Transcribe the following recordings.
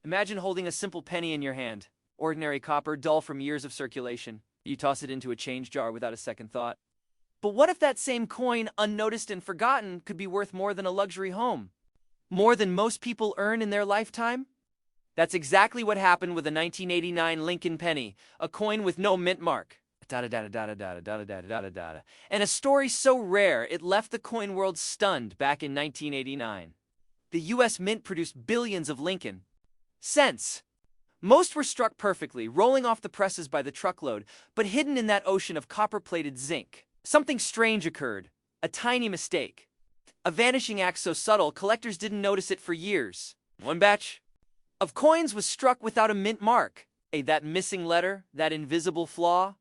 Imagine holding a simple penny in your hand. Ordinary copper, dull from years of circulation. You toss it into a change jar without a second thought. But what if that same coin, unnoticed and forgotten, could be worth more than a luxury home? More than most people earn in their lifetime? That's exactly what happened with a 1989 Lincoln penny, a coin with no mint mark. And a story so rare it left the coin world stunned back in 1989. The US Mint produced billions of Lincoln cents. Most were struck perfectly, rolling off the presses by the truckload, but hidden in that ocean of copper-plated zinc. Something strange occurred. A tiny mistake. A vanishing act so subtle, collectors didn't notice it for years. One batch of coins was struck without a mint mark. That missing letter, that invisible flaw,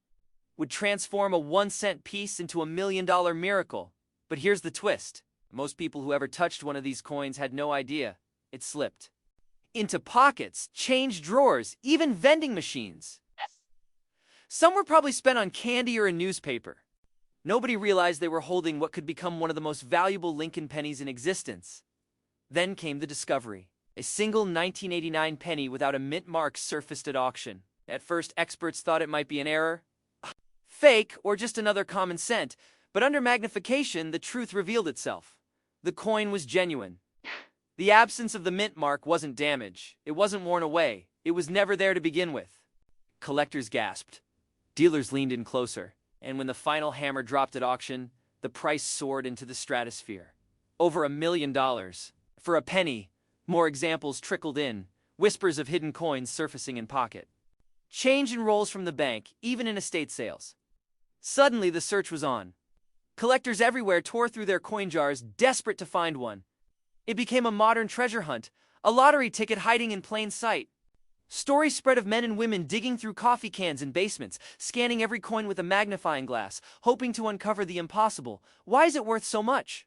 would transform a 1-cent piece into a $1 million miracle. But here's the twist. Most people who ever touched one of these coins had no idea. It slipped into pockets, change drawers, even vending machines. Some were probably spent on candy or a newspaper. Nobody realized they were holding what could become one of the most valuable Lincoln pennies in existence. Then came the discovery. A single 1989 penny without a mint mark surfaced at auction. At first, experts thought it might be an error, fake, or just another common cent, but under magnification, the truth revealed itself. The coin was genuine. The absence of the mint mark wasn't damage. It wasn't worn away. It was never there to begin with. Collectors gasped. Dealers leaned in closer. And when the final hammer dropped at auction, the price soared into the stratosphere. Over $1 million. For a penny, more examples trickled in, whispers of hidden coins surfacing in pocket. Change in rolls from the bank, even in estate sales. Suddenly, the search was on. Collectors everywhere tore through their coin jars, desperate to find one. It became a modern treasure hunt, a lottery ticket hiding in plain sight. Stories spread of men and women digging through coffee cans in basements, scanning every coin with a magnifying glass, hoping to uncover the impossible. Why is it worth so much?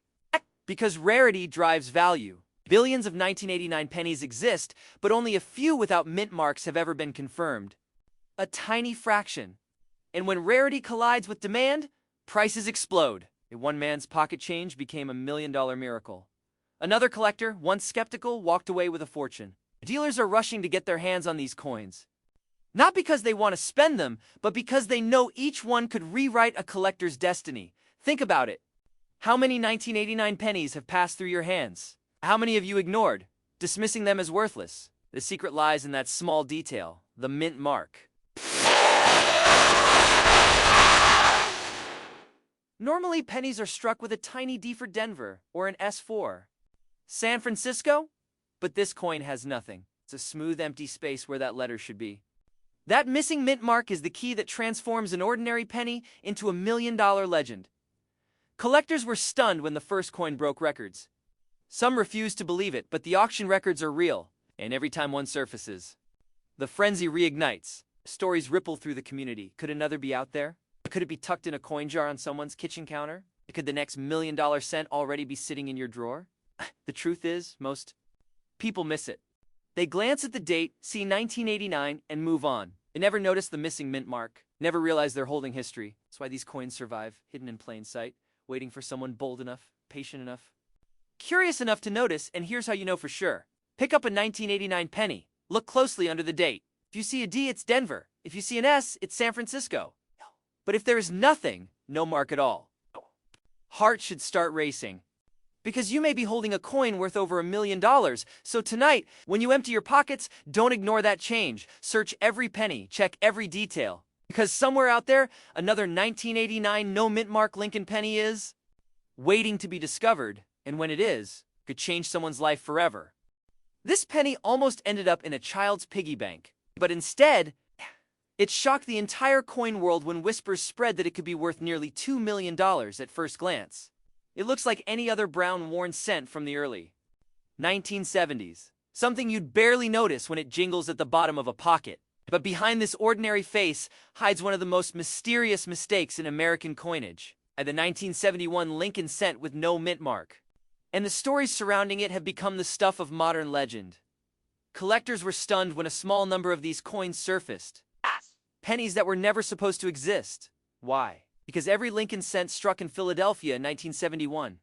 Because rarity drives value. Billions of 1989 pennies exist, but only a few without mint marks have ever been confirmed. A tiny fraction. And when rarity collides with demand, prices explode. One man's pocket change became $1 million miracle. Another collector, once skeptical, walked away with a fortune. Dealers are rushing to get their hands on these coins. Not because they want to spend them, but because they know each one could rewrite a collector's destiny. Think about it. How many 1989 pennies have passed through your hands? How many have you ignored, dismissing them as worthless? The secret lies in that small detail, the mint mark. Normally, pennies are struck with a tiny D for Denver or an S4. San Francisco? But this coin has nothing. It's a smooth, empty space where that letter should be. That missing mint mark is the key that transforms an ordinary penny into a $1 million legend. Collectors were stunned when the first coin broke records. Some refused to believe it, but the auction records are real, and every time one surfaces, the frenzy reignites. Stories ripple through the community. Could another be out there? Could it be tucked in a coin jar on someone's kitchen counter? Could the next $1 million cent already be sitting in your drawer? The truth is, most people miss it. They glance at the date, see 1989, and move on. They never notice the missing mint mark, never realize they're holding history. That's why these coins survive, hidden in plain sight, waiting for someone bold enough, patient enough, curious enough to notice. And here's how you know for sure. Pick up a 1989 penny. Look closely under the date. If you see a D, it's Denver. If you see an S, it's San Francisco. But if there is nothing, no mark at all, heart should start racing. Because you may be holding a coin worth over $1 million. So tonight, when you empty your pockets, don't ignore that change. Search every penny, check every detail. Because somewhere out there, another 1989 no mint mark Lincoln penny is waiting to be discovered, and when it is, could change someone's life forever. This penny almost ended up in a child's piggy bank, but instead, it shocked the entire coin world when whispers spread that it could be worth nearly $2 million at first glance. It looks like any other brown worn cent from the early 1970s. Something you'd barely notice when it jingles at the bottom of a pocket. But behind this ordinary face hides one of the most mysterious mistakes in American coinage. The 1971 Lincoln cent with no mint mark. And the stories surrounding it have become the stuff of modern legend. Collectors were stunned when a small number of these coins surfaced. Pennies that were never supposed to exist. Why? Because every Lincoln cent struck in Philadelphia in 1971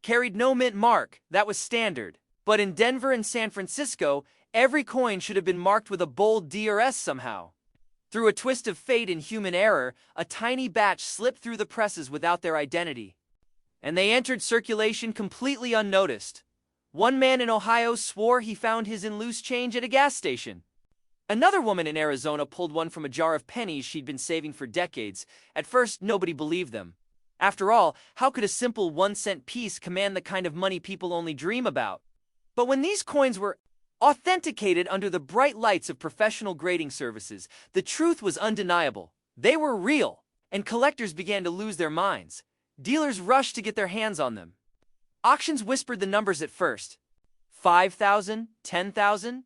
carried no mint mark. That was standard. But in Denver and San Francisco, every coin should have been marked with a bold DRS somehow. Through a twist of fate and human error, a tiny batch slipped through the presses without their identity. And they entered circulation completely unnoticed. One man in Ohio swore he found his in loose change at a gas station. Another woman in Arizona pulled one from a jar of pennies she'd been saving for decades. At first, nobody believed them. After all, how could a simple 1-cent piece command the kind of money people only dream about? But when these coins were authenticated under the bright lights of professional grading services, the truth was undeniable. They were real, and collectors began to lose their minds. Dealers rushed to get their hands on them. Auctions whispered the numbers at first. 5,000, 10,000.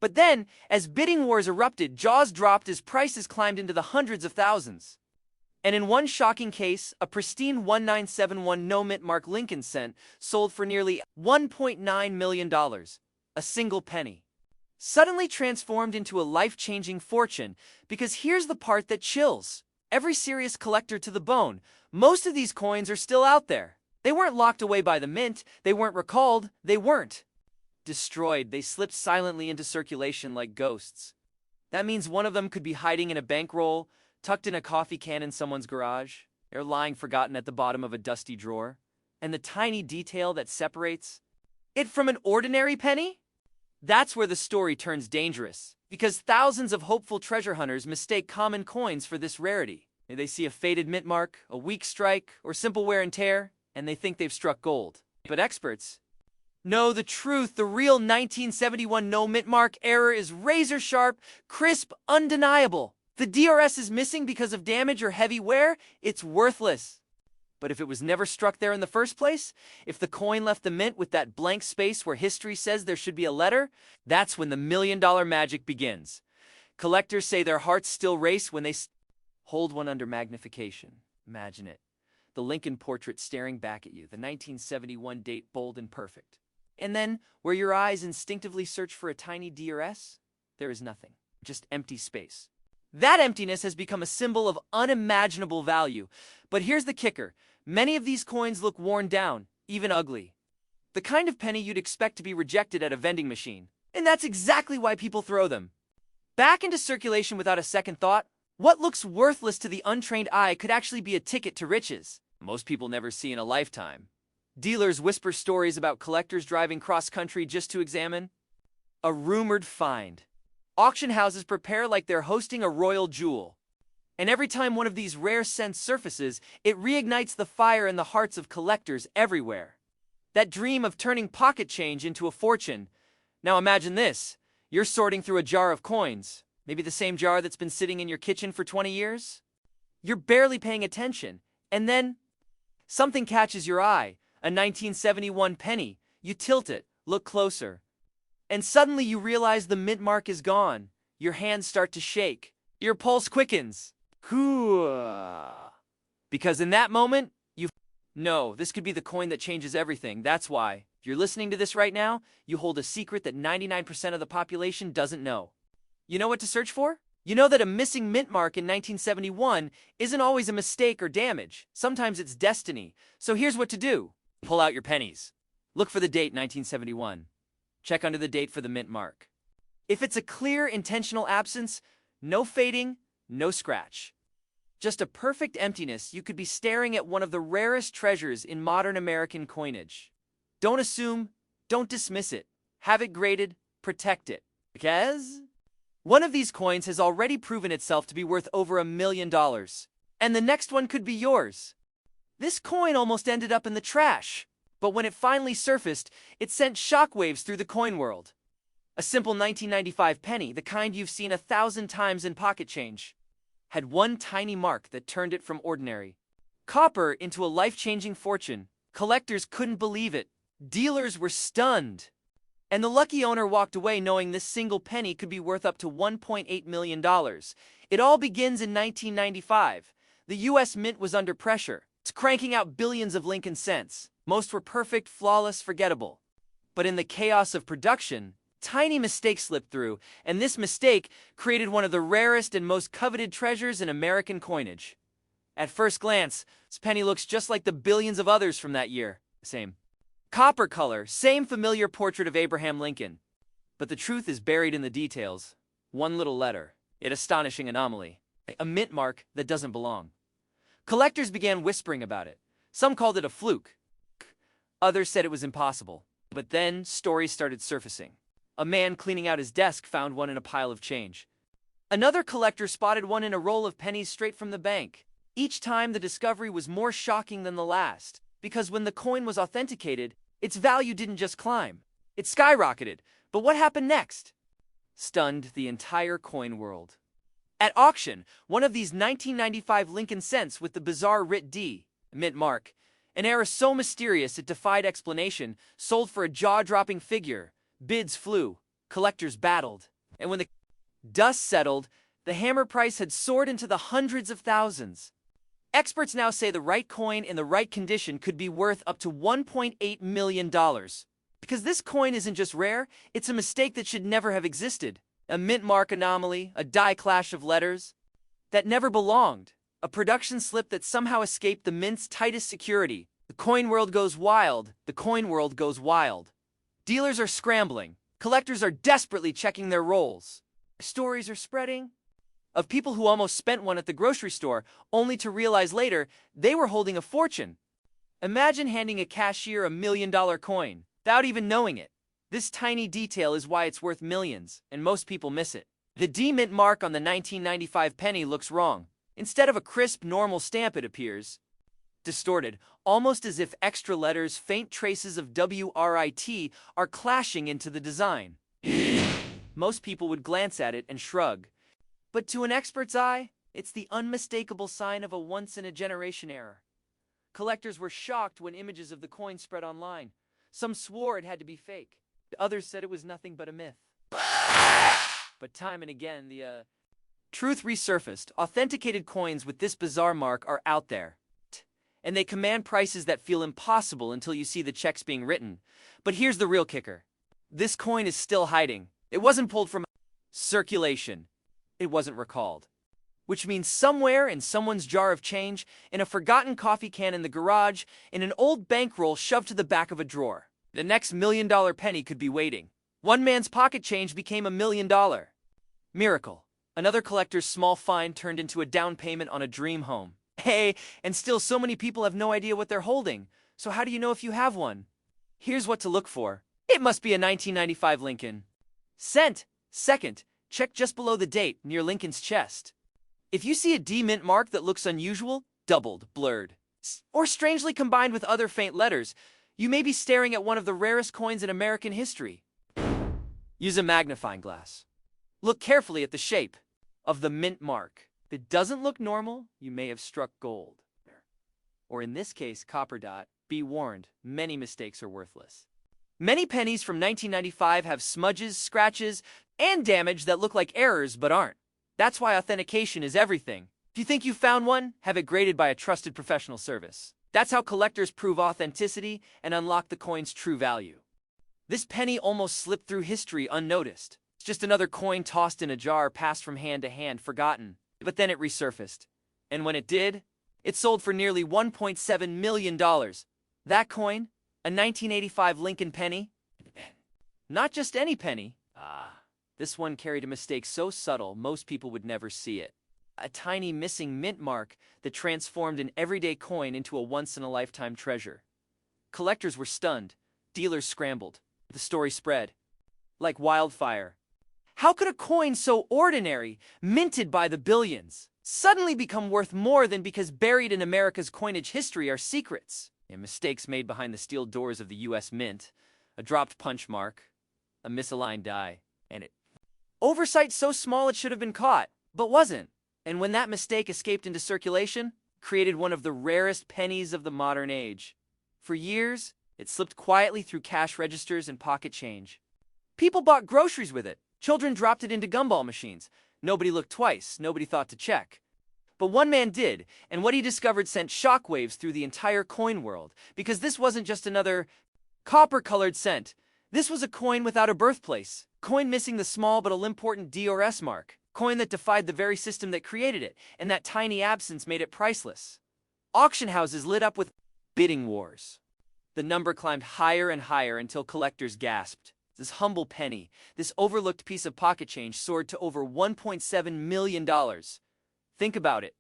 But then, as bidding wars erupted, jaws dropped as prices climbed into the hundreds of thousands. And in one shocking case, a pristine 1971 no-mint mark Lincoln cent sold for nearly $1.9 million, a single penny. Suddenly transformed into a life-changing fortune, because here's the part that chills every serious collector to the bone. Most of these coins are still out there. They weren't locked away by the mint, they weren't recalled, they weren't destroyed. They slipped silently into circulation like ghosts. That means one of them could be hiding in a bankroll, tucked in a coffee can in someone's garage, or lying forgotten at the bottom of a dusty drawer. And the tiny detail that separates it from an ordinary penny? That's where the story turns dangerous, because thousands of hopeful treasure hunters mistake common coins for this rarity. They see a faded mint mark, a weak strike, or simple wear and tear, and they think they've struck gold. But experts know the truth. The real 1971 no mint mark error is razor sharp, crisp, undeniable. The DRS is missing because of damage or heavy wear, it's worthless. But if it was never struck there in the first place, if the coin left the mint with that blank space where history says there should be a letter, that's when the million-dollar magic begins. Collectors say their hearts still race when they hold one under magnification. Imagine it. The Lincoln portrait staring back at you, the 1971 date bold and perfect. And then, where your eyes instinctively search for a tiny DRS, there is nothing, just empty space. That emptiness has become a symbol of unimaginable value. But here's the kicker. Many of these coins look worn down, even ugly. The kind of penny you'd expect to be rejected at a vending machine. And that's exactly why people throw them back into circulation without a second thought. What looks worthless to the untrained eye could actually be a ticket to riches most people never see in a lifetime. Dealers whisper stories about collectors driving cross-country just to examine a rumored find. Auction houses prepare like they're hosting a royal jewel. And every time one of these rare cents surfaces, it reignites the fire in the hearts of collectors everywhere. That dream of turning pocket change into a fortune. Now imagine this. You're sorting through a jar of coins, maybe the same jar that's been sitting in your kitchen for 20 years. You're barely paying attention, and then something catches your eye, a 1971 penny. You tilt it, look closer. And suddenly you realize the mint mark is gone. Your hands start to shake. Your pulse quickens. Because in that moment, you know this could be the coin that changes everything. That's why, if you're listening to this right now, you hold a secret that 99% of the population doesn't know. You know what to search for? You know that a missing mint mark in 1971 isn't always a mistake or damage. Sometimes it's destiny. So here's what to do. Pull out your pennies. Look for the date 1971. Check under the date for the mint mark. If it's a clear, intentional absence, no fading, no scratch. Just a perfect emptiness, you could be staring at one of the rarest treasures in modern American coinage. Don't assume, don't dismiss it. Have it graded, protect it. Because one of these coins has already proven itself to be worth over $1 million. And the next one could be yours. This coin almost ended up in the trash. But when it finally surfaced, it sent shockwaves through the coin world. A simple 1995 penny, the kind you've seen 1,000 times in pocket change, had one tiny mark that turned it from ordinary copper into a life-changing fortune. Collectors couldn't believe it. Dealers were stunned. And the lucky owner walked away knowing this single penny could be worth up to $1.8 million. It all begins in 1995. The U.S. Mint was under pressure. It's cranking out billions of Lincoln cents. Most were perfect, flawless, forgettable. But in the chaos of production, tiny mistakes slipped through, and this mistake created one of the rarest and most coveted treasures in American coinage. At first glance, this penny looks just like the billions of others from that year. Same Copper color, same familiar portrait of Abraham Lincoln. But the truth is buried in the details. One little letter. An astonishing anomaly. A mint mark that doesn't belong. Collectors began whispering about it. Some called it a fluke. Others said it was impossible. But then stories started surfacing. A man cleaning out his desk found one in a pile of change. Another collector spotted one in a roll of pennies straight from the bank. Each time the discovery was more shocking than the last, because when the coin was authenticated, its value didn't just climb. It skyrocketed. But what happened next? Stunned the entire coin world. At auction, one of these 1995 Lincoln cents with the bizarre writ D, mint mark, an error so mysterious it defied explanation, sold for a jaw-dropping figure. Bids flew, collectors battled, and when the dust settled, the hammer price had soared into the hundreds of thousands. Experts now say the right coin in the right condition could be worth up to $1.8 million. Because this coin isn't just rare, it's a mistake that should never have existed. A mint mark anomaly, a die clash of letters that never belonged, a production slip that somehow escaped the mint's tightest security. The coin world goes wild. The coin world goes wild. Dealers are scrambling. Collectors are desperately checking their rolls. Stories are spreading of people who almost spent one at the grocery store, only to realize later they were holding a fortune. Imagine handing a cashier $1 million coin without even knowing it. This tiny detail is why it's worth millions, and most people miss it. The D mint mark on the 1995 penny looks wrong. Instead of a crisp, normal stamp, it appears distorted, almost as if extra letters, faint traces of WRIT, are clashing into the design. Most people would glance at it and shrug. But to an expert's eye, it's the unmistakable sign of a once-in-a-generation error. Collectors were shocked when images of the coin spread online. Some swore it had to be fake. Others said it was nothing but a myth. But time and again, the truth resurfaced. Authenticated coins with this bizarre mark are out there, and they command prices that feel impossible until you see the checks being written. But here's the real kicker. This coin is still hiding. It wasn't pulled from circulation. It wasn't recalled. Which means somewhere in someone's jar of change, in a forgotten coffee can in the garage, in an old bankroll shoved to the back of a drawer, the next $1 million penny could be waiting. One man's pocket change became $1 million. Miracle. Another collector's small find turned into a down payment on a dream home. Hey, and still so many people have no idea what they're holding. So how do you know if you have one? Here's what to look for. It must be a 1995 Lincoln cent. Second, check just below the date, near Lincoln's chest. If you see a D mint mark that looks unusual, doubled, blurred, or strangely combined with other faint letters, you may be staring at one of the rarest coins in American history. Use a magnifying glass. Look carefully at the shape of the mint mark. If it doesn't look normal, you may have struck gold. Or in this case, copper dot. Be warned, many mistakes are worthless. Many pennies from 1995 have smudges, scratches, and damage that look like errors but aren't. That's why authentication is everything. If you think you found one, have it graded by a trusted professional service. That's how collectors prove authenticity and unlock the coin's true value. This penny almost slipped through history unnoticed. It's just another coin tossed in a jar, passed from hand to hand, forgotten. But then it resurfaced. And when it did, it sold for nearly $1.7 million. That coin, a 1985 Lincoln penny? Not just any penny. This one carried a mistake so subtle most people would never see it. A tiny missing mint mark that transformed an everyday coin into a once-in-a-lifetime treasure. Collectors were stunned. Dealers scrambled. The story spread like wildfire. How could a coin so ordinary, minted by the billions, suddenly become worth more than because buried in America's coinage history are secrets? And mistakes made behind the steel doors of the U.S. Mint, a dropped punch mark, a misaligned die, and it. Oversight so small it should have been caught, but wasn't. And when that mistake escaped into circulation, created one of the rarest pennies of the modern age. For years, it slipped quietly through cash registers and pocket change. People bought groceries with it. Children dropped it into gumball machines. Nobody looked twice. Nobody thought to check. But one man did, and what he discovered sent shockwaves through the entire coin world, because this wasn't just another copper-colored cent. This was a coin without a birthplace. Coin missing the small but all-important D or S mark. Coin that defied the very system that created it, and that tiny absence made it priceless. Auction houses lit up with bidding wars. The number climbed higher and higher until collectors gasped. This humble penny, this overlooked piece of pocket change, soared to over $1.7 million. Think about it.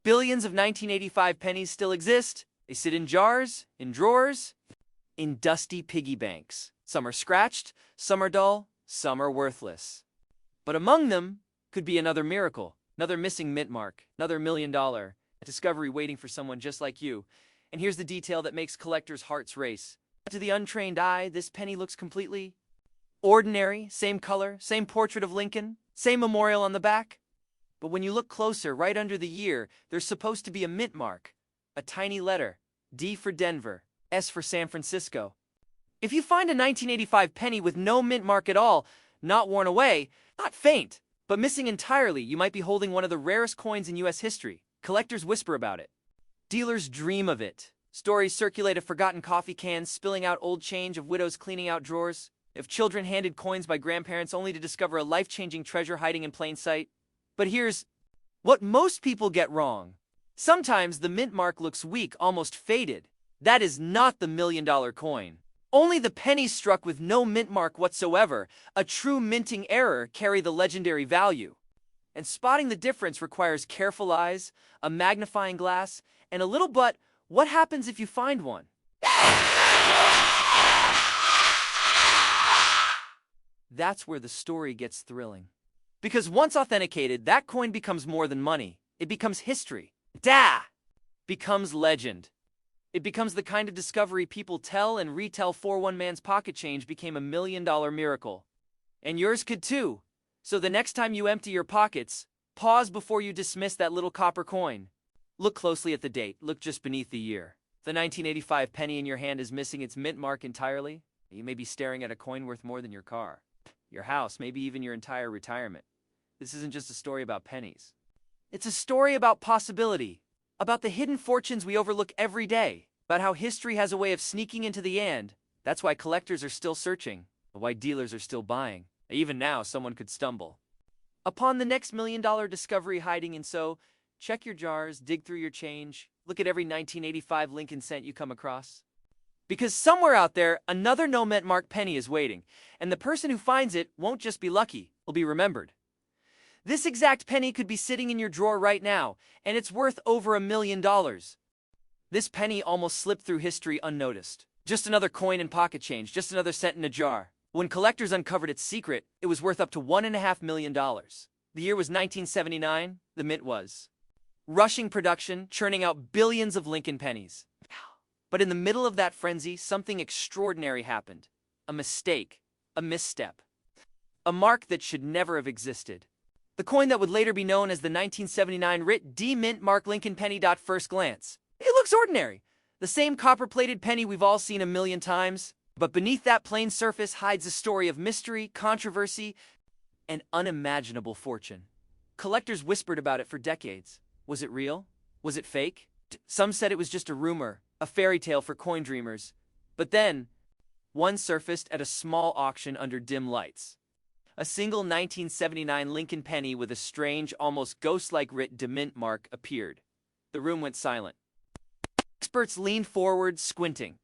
Billions of 1985 pennies still exist. They sit in jars, in drawers, in dusty piggy banks. Some are scratched, some are dull, some are worthless. But among them could be another miracle, another missing mint mark, another $1 million discovery waiting for someone just like you. And here's the detail that makes collectors' hearts race. To the untrained eye, this penny looks completely ordinary, same color, same portrait of Lincoln, same memorial on the back. But when you look closer, right under the year, there's supposed to be a mint mark, a tiny letter, D for Denver, S for San Francisco. If you find a 1985 penny with no mint mark at all, not worn away, not faint, but missing entirely, you might be holding one of the rarest coins in U.S. history. Collectors whisper about it. Dealers dream of it. Stories circulate of forgotten coffee cans spilling out old change, of widows cleaning out drawers, of children handed coins by grandparents only to discover a life-changing treasure hiding in plain sight. But here's what most people get wrong. Sometimes the mint mark looks weak, almost faded. That is not the $1 million coin. Only the pennies struck with no mint mark whatsoever, a true minting error, carry the legendary value. And spotting the difference requires careful eyes, a magnifying glass, and a little but what happens if you find one? That's where the story gets thrilling. Because once authenticated, that coin becomes more than money. It becomes history. Becomes legend. It becomes the kind of discovery people tell and retell for. One man's pocket change became $1 million miracle. And yours could too. So the next time you empty your pockets, pause before you dismiss that little copper coin. Look closely at the date. Look just beneath the year. The 1985 penny in your hand is missing its mint mark entirely. You may be staring at a coin worth more than your car, your house, maybe even your entire retirement. This isn't just a story about pennies. It's a story about possibility, about the hidden fortunes we overlook every day, about how history has a way of sneaking into the end. That's why collectors are still searching, why dealers are still buying. Even now, someone could stumble upon the next $1 million discovery hiding in. So, check your jars, dig through your change, look at every 1985 Lincoln cent you come across. Because somewhere out there, another no mint mark penny is waiting, and the person who finds it won't just be lucky, will be remembered. This exact penny could be sitting in your drawer right now, and it's worth over $1 million. This penny almost slipped through history unnoticed. Just another coin and pocket change, just another cent in a jar. When collectors uncovered its secret, it was worth up to $1.5 million. The year was 1979, the mint was rushing production, churning out billions of Lincoln pennies. But in the middle of that frenzy, something extraordinary happened. A mistake, a misstep. A mark that should never have existed. The coin that would later be known as the 1979 Writ D Mint Mark Lincoln penny. First glance, it looks ordinary. The same copper-plated penny we've all seen a million times. But beneath that plain surface hides a story of mystery, controversy, and unimaginable fortune. Collectors whispered about it for decades. Was it real? Was it fake? Some said it was just a rumor, a fairy tale for coin dreamers. But then, one surfaced at a small auction under dim lights. A single 1979 Lincoln penny with a strange, almost ghost-like Writ D Mint mark appeared. The room went silent. Experts leaned forward, squinting.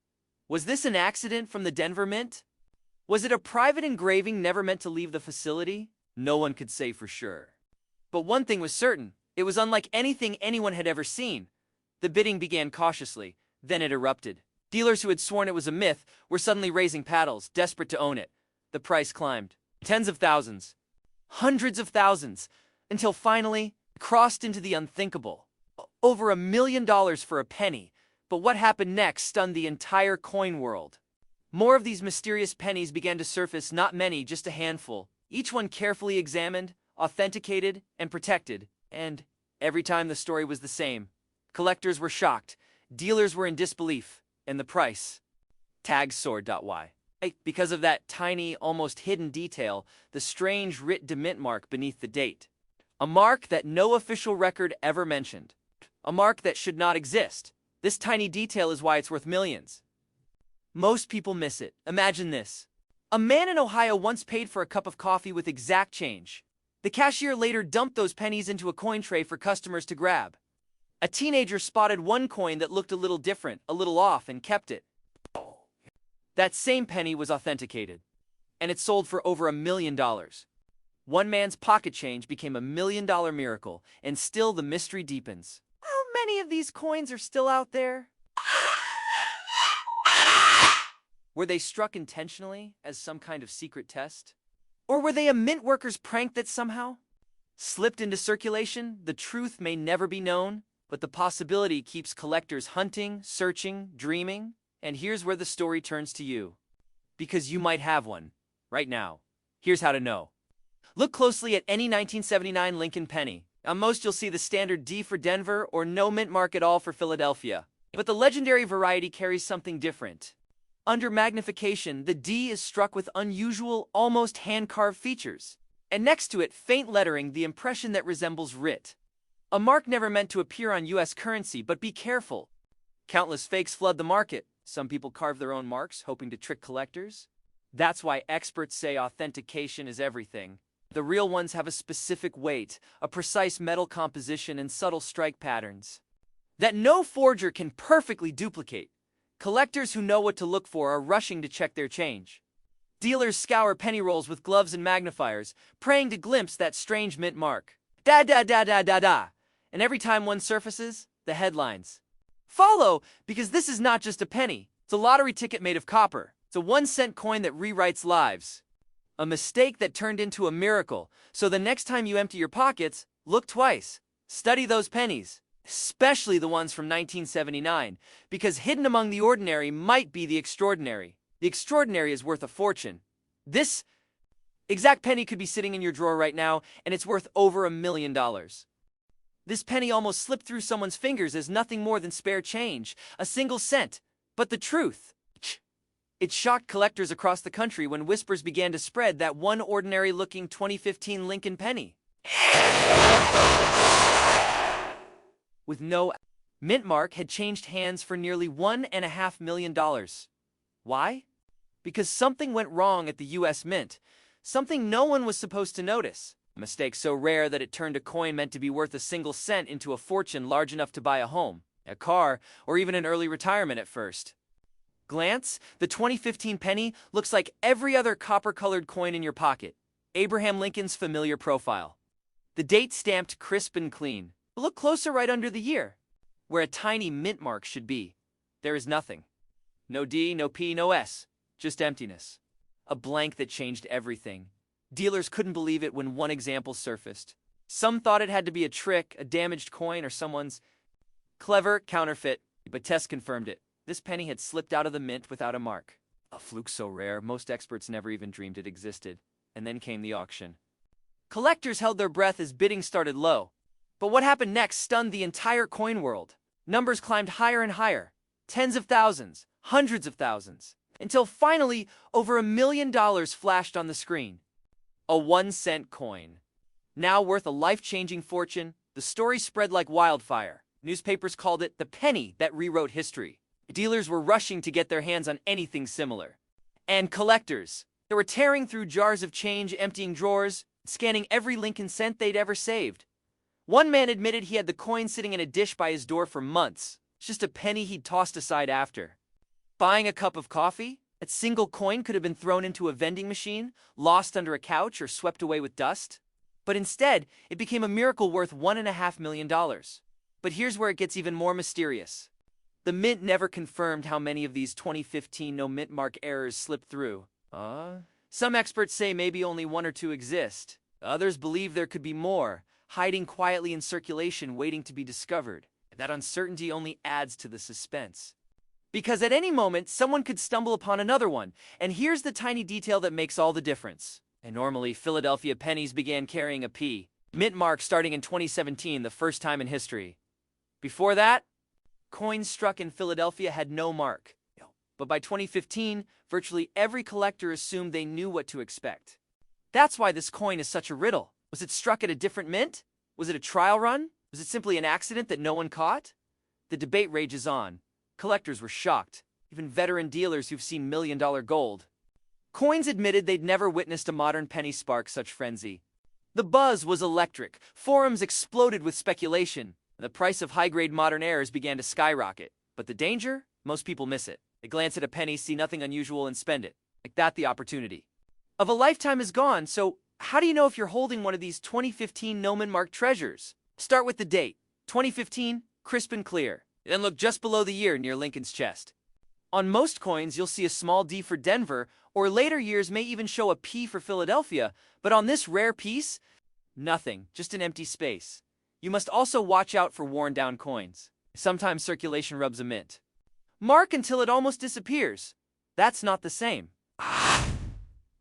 Was this an accident from the Denver Mint? Was it a private engraving never meant to leave the facility? No one could say for sure. But one thing was certain. It was unlike anything anyone had ever seen. The bidding began cautiously, then it erupted. Dealers who had sworn it was a myth were suddenly raising paddles, desperate to own it. The price climbed. Tens of thousands, hundreds of thousands, until finally crossed into the unthinkable. Over $1 million for a penny. But what happened next stunned the entire coin world. More of these mysterious pennies began to surface, not many, just a handful. Each one carefully examined, authenticated, and protected. And every time the story was the same. Collectors were shocked, dealers were in disbelief, and the price tags soared. Why? Because of that tiny, almost hidden detail, the strange Writ D Mint mark beneath the date. A mark that no official record ever mentioned. A mark that should not exist. This tiny detail is why it's worth millions. Most people miss it. Imagine this. A man in Ohio once paid for a cup of coffee with exact change. The cashier later dumped those pennies into a coin tray for customers to grab. A teenager spotted one coin that looked a little different, a little off, and kept it. That same penny was authenticated, and it sold for over $1 million. One man's pocket change became $1 million miracle, and still the mystery deepens. How many of these coins are still out there? Were they struck intentionally as some kind of secret test? Or were they a mint worker's prank that somehow slipped into circulation? The truth may never be known, but the possibility keeps collectors hunting, searching, dreaming. And here's where the story turns to you. Because you might have one right now. Here's how to know. Look closely at any 1979 Lincoln penny. On most you'll see the standard D for Denver or no mint mark at all for Philadelphia. But the legendary variety carries something different. Under magnification, the D is struck with unusual, almost hand-carved features. And next to it, faint lettering, the impression that resembles writ. A mark never meant to appear on U.S. currency, but be careful. Countless fakes flood the market. Some people carve their own marks, hoping to trick collectors. That's why experts say authentication is everything. The real ones have a specific weight, a precise metal composition, and subtle strike patterns that no forger can perfectly duplicate. Collectors who know what to look for are rushing to check their change. Dealers scour penny rolls with gloves and magnifiers, praying to glimpse that strange mint mark. Da da da da da da. And every time one surfaces, the headlines follow, because this is not just a penny. It's a lottery ticket made of copper. It's a 1-cent coin that rewrites lives. A mistake that turned into a miracle. So the next time you empty your pockets, look twice. Study those pennies, especially the ones from 1979, because hidden among the ordinary might be the extraordinary. The extraordinary is worth a fortune. This exact penny could be sitting in your drawer right now, and it's worth over $1 million. This penny almost slipped through someone's fingers as nothing more than spare change, a single cent. But the truth, it shocked collectors across the country when whispers began to spread that one ordinary-looking 2015 Lincoln penny with no mint mark had changed hands for nearly $1.5 million. Why? Because something went wrong at the U.S. Mint, something no one was supposed to notice. A mistake so rare that it turned a coin meant to be worth a single cent into a fortune large enough to buy a home, a car, or even an early retirement at first glance. The 2015 penny looks like every other copper-colored coin in your pocket. Abraham Lincoln's familiar profile. The date stamped crisp and clean. Look closer right under the year, where a tiny mint mark should be. There is nothing. No D, no P, no S. Just emptiness. A blank that changed everything. Dealers couldn't believe it when one example surfaced. Some thought it had to be a trick, a damaged coin, or someone's clever counterfeit, but tests confirmed it. This penny had slipped out of the mint without a mark. A fluke so rare, most experts never even dreamed it existed. And then came the auction. Collectors held their breath as bidding started low. But what happened next stunned the entire coin world. Numbers climbed higher and higher. Tens of thousands, hundreds of thousands. Until finally, over $1 million flashed on the screen. A 1-cent coin. Now worth a life-changing fortune, the story spread like wildfire. Newspapers called it the penny that rewrote history. Dealers were rushing to get their hands on anything similar. And collectors, they were tearing through jars of change, emptying drawers, scanning every Lincoln cent they'd ever saved. One man admitted he had the coin sitting in a dish by his door for months. It's just a penny he'd tossed aside after buying a cup of coffee. That single coin could have been thrown into a vending machine, lost under a couch, or swept away with dust. But instead, it became a miracle worth $1.5 million. But here's where it gets even more mysterious. The Mint never confirmed how many of these 2015 no mint mark errors slipped through. Some experts say maybe only 1 or 2 exist. Others believe there could be more, hiding quietly in circulation waiting to be discovered. That uncertainty only adds to the suspense. Because at any moment, someone could stumble upon another one, and here's the tiny detail that makes all the difference. And normally, Philadelphia pennies began carrying a P mint mark starting in 2017, the first time in history. Before that, coins struck in Philadelphia had no mark. But by 2015, virtually every collector assumed they knew what to expect. That's why this coin is such a riddle. Was it struck at a different mint? Was it a trial run? Was it simply an accident that no one caught? The debate rages on. Collectors were shocked, even veteran dealers who've seen million-dollar gold. Coins admitted they'd never witnessed a modern penny spark such frenzy. The buzz was electric. Forums exploded with speculation. The price of high-grade modern errors began to skyrocket. But the danger? Most people miss it. They glance at a penny, see nothing unusual, and spend it. Like that, the opportunity of a lifetime is gone. So, how do you know if you're holding one of these 2015 Nomen marked treasures? Start with the date, 2015, crisp and clear. Then look just below the year near Lincoln's chest. On most coins, you'll see a small D for Denver, or later years may even show a P for Philadelphia, but on this rare piece, nothing, just an empty space. You must also watch out for worn-down coins. Sometimes circulation rubs a mint. Mark until it almost disappears. That's not the same.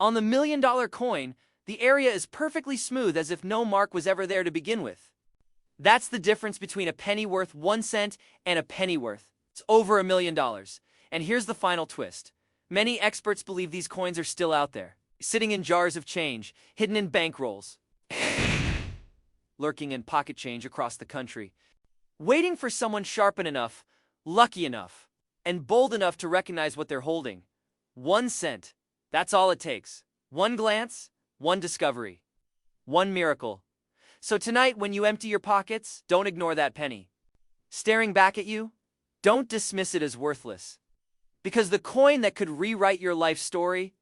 On the $1 million coin, the area is perfectly smooth as if no mark was ever there to begin with. That's the difference between a penny worth 1 cent and a penny worth. It's over $1 million. And here's the final twist. Many experts believe these coins are still out there, sitting in jars of change, hidden in bankrolls, lurking in pocket change across the country, waiting for someone sharp enough, lucky enough, and bold enough to recognize what they're holding. 1 cent. That's all it takes. One glance, one discovery, one miracle. So tonight, when you empty your pockets, don't ignore that penny staring back at you. Don't dismiss it as worthless. Because the coin that could rewrite your life story,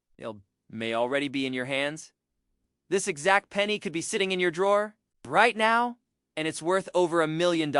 may already be in your hands. This exact penny could be sitting in your drawer right now, and it's worth over $1 million.